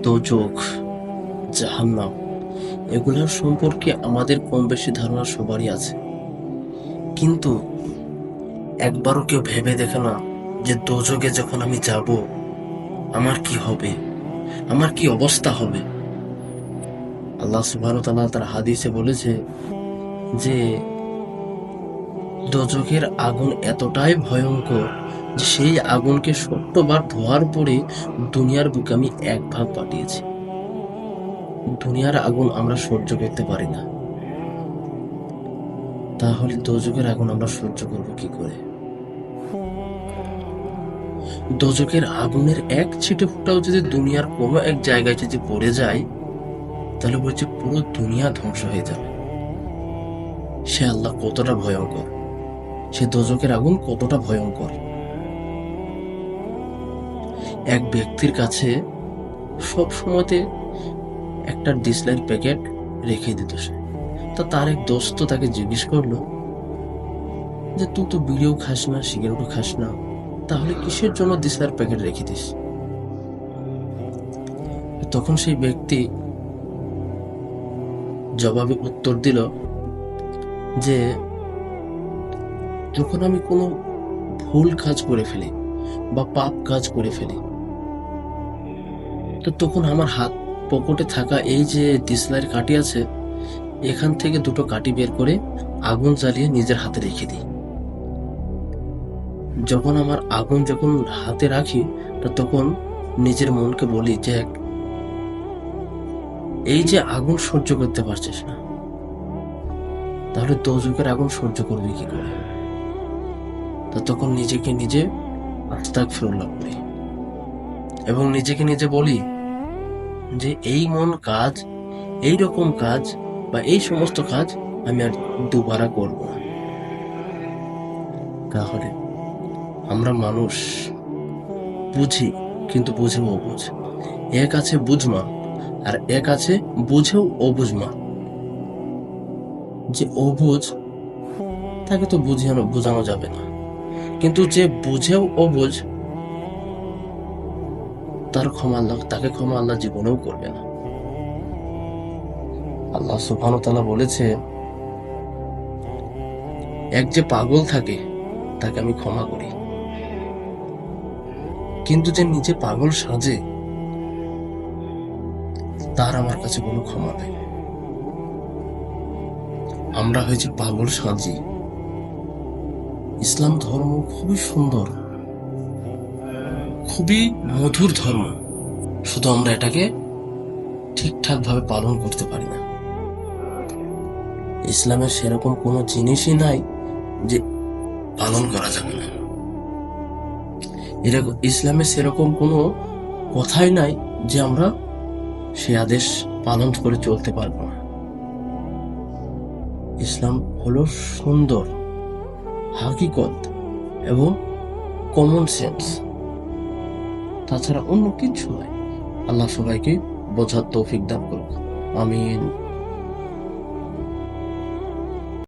দোজখ, জাহান্নাম এগুলোর সম্পর্কে আমাদের কম বেশি ধারণা সবারই আছে, কিন্তু একবারও কেউ ভেবে দেখে না যে দোজখে যখন আমি যাব আমার কি হবে, আমার কি অবস্থা হবে। আল্লাহ সুবহানাহু ওয়া তাআলা তার হাদিসে বলেছে যে দোজখের আগুন এতটাই ভয়ঙ্কর যে সেই আগুনকে 70 বার ধোয়ার পরে দুনিয়ার বুকে আমি 1 ভাগ পাঠিয়েছি। দুনিয়ার আগুন আমরা সহ্য করতে পারি না, তাহলে দোজখের আগুন আমরা সহ্য করব কি করে? দোজখের আগুনের এক ছিটে ফুটাও যদি দুনিয়ার কোনো এক জায়গায় যদি পড়ে যায়, তাহলে বলছে পুরো দুনিয়া ধ্বংস হয়ে যাবে। সে আল্লাহ কতটা ভয়ঙ্কর, সে দোজখের আগুন কতটা ভয়ঙ্কর। এক ব্যক্তির কাছে সব সময়তে একটা ডিসলাইট প্যাকেট রেখে দিত সে। তা তার এক দোস্ত তাকে জিজ্ঞেস করলো যে তুই তো বিড়িও খাস না, সিগারেটও খাস না, তাহলে কিসের জন্য ডিসলাইট প্যাকেট রেখে দিস? তখন সেই ব্যক্তি জবাবে উত্তর দিল যে যখন আমি কোনো ভুল কাজ করে ফেলি বা পাপ কাজ করে ফেলি, তো তখন আমার হাত পকেটে থাকা এই যে ডিসলাইট কাঠি আছে, এখান থেকে 2টো কাঠি বের করে আগুন জ্বালিয়ে নিজের হাতে রেখে দিই। যখন আমার আগুন যখন হাতে রাখি, তো তখন নিজের মনকে বলি যে এই যে আগুন সহ্য করতে পারছিস না, তাহলে দোজখের আগুন সহ্য করবি কি করে? তা তখন নিজেকে নিজে আস্তাগফিরুল্লাহ করি এবং নিজেকে নিজে বলি যে এই মন কাজ, এই রকম কাজ বা এই সমস্ত কাজ আমি আর দুবারা করব না। তাহলে আমরা মানুষ বুঝি, কিন্তু বুঝেও অবুঝ। এক আছে বুঝমান আর এক আছে বুঝেও অবুঝমান। যে অবুঝ তাকে তো বোঝানো যাবে না, কিন্তু যে বুঝেও অবুঝ তাকে ক্ষমা আল্লাহ জীবনেও করবে না। আল্লাহ সুবহানাহু ওয়া তাআলা বলেছে এক যে পাগল থাকে তাকে আমি ক্ষমা করি, কিন্তু যে নিজে পাগল সাজে তার আমার কাছে কোনো ক্ষমা নেই। আমরা হয়েছি পাগল সাজি। ইসলাম ধর্ম খুবই সুন্দর, খুবই মধুর ধর্ম, শুধু আমরা এটাকে ঠিকঠাক ভাবে পালন করতে পারি না। ইসলামের সেরকম কোনো জিনিসই নাই যে পালন করা যাবে না। এরকম ইসলামের সেরকম কোনো কথাই নাই যে আমরা সে আদেশ পালন করে চলতে পারবো না। ইসলাম হলো সুন্দর, হাকিকত এবং কমন সেন্স, তাছাড়া অন্য কিছু নয়। আল্লাহ সবাইকে বোঝার তৌফিক দান করুক, আমিন।